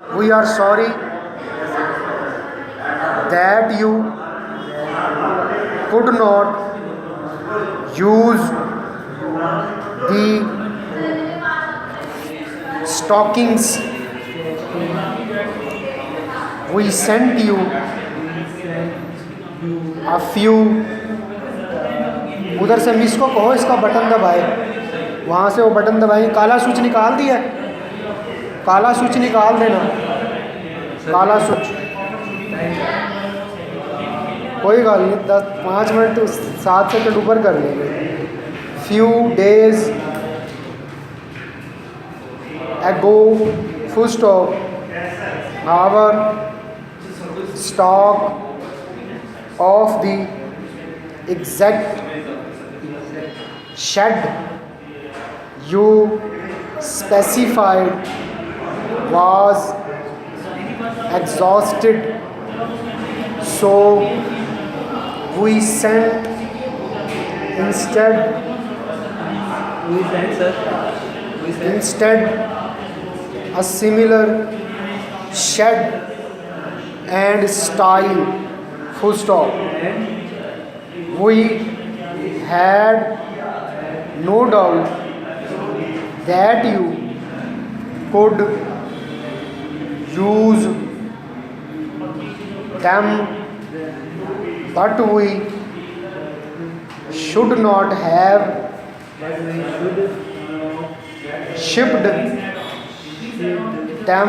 We are sorry that you could not use the stockings we sent you a few. उधर से miss को कहो इसका button दबाए, वहाँ से वो बटन दबाएंगे। काला स्विच निकाल दिया, काला स्विच निकाल देना, काला स्विच। कोई गल नहीं, 5 मिनट 7 सेकंड ऊपर कर लेंगे। Few days ago, full stop, our stock of the exact shed you specified was exhausted, so we sent instead a similar shed and style, full stop. We had no doubt that you could use them, but we should not have shipped them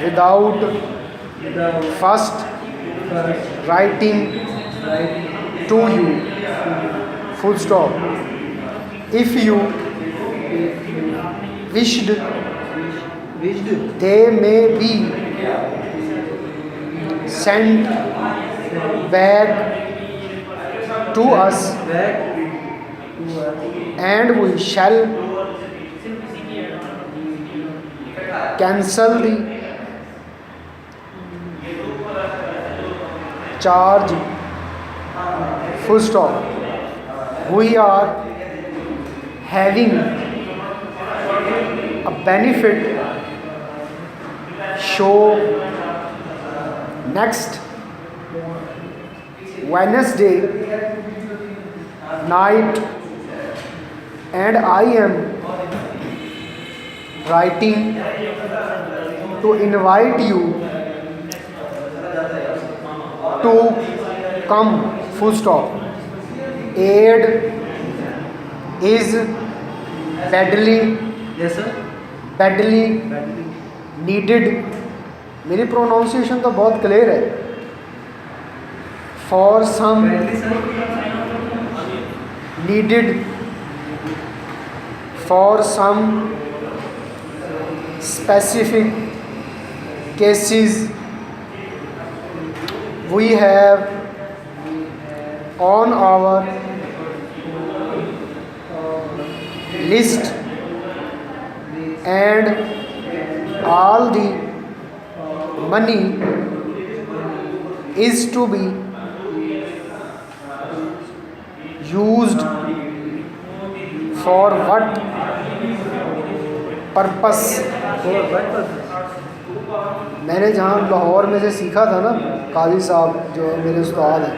without first writing to you, full stop. If you wished, they may be sent back to us, and we shall cancel the charge, full stop. We are having a benefit show next Wednesday night, and I am writing to invite you to come, full stop. Aid is badly needed. मेरी pronunciation तो बहुत clear है। For some needed, for some specific cases, we have on our list, and all the money is to be used for what purpose. मैंने जहाँ लाहौर में से सीखा था ना, काजी साहब जो मेरे उस्ताद हैं,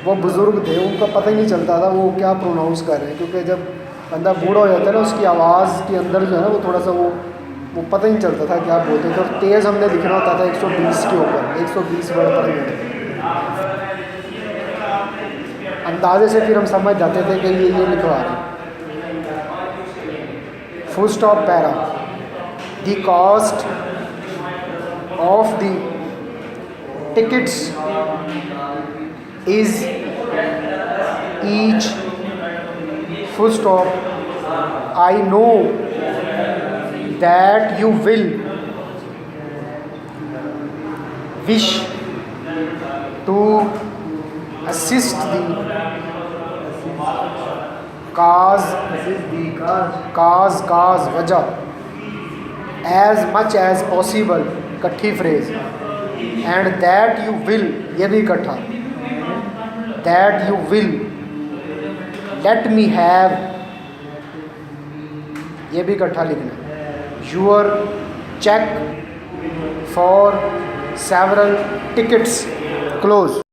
वो बुज़ुर्ग थे, उनका पता ही नहीं चलता था वो क्या प्रोनाउंस कर रहे हैं, क्योंकि जब बंदा बूढ़ा हो जाता है ना, उसकी आवाज़ के अंदर जो है ना वो थोड़ा सा वो पता ही नहीं चलता था क्या बोलते थे। और तेज़ हमने लिखना होता था 120 के ऊपर, 120 वर्ड पर मिनट, अंदाजे से फिर हम समझ जाते थे कि ये लिखवा रहे हैं। Full stop para. The cost of the tickets is each, full stop. I know that you will wish to assist the cause वजह as much as possible, इकट्ठी phrase, and that you will, ये भी इकट्ठा, that you will let me have, ये भी इकट्ठा लिखना, your check for several tickets close.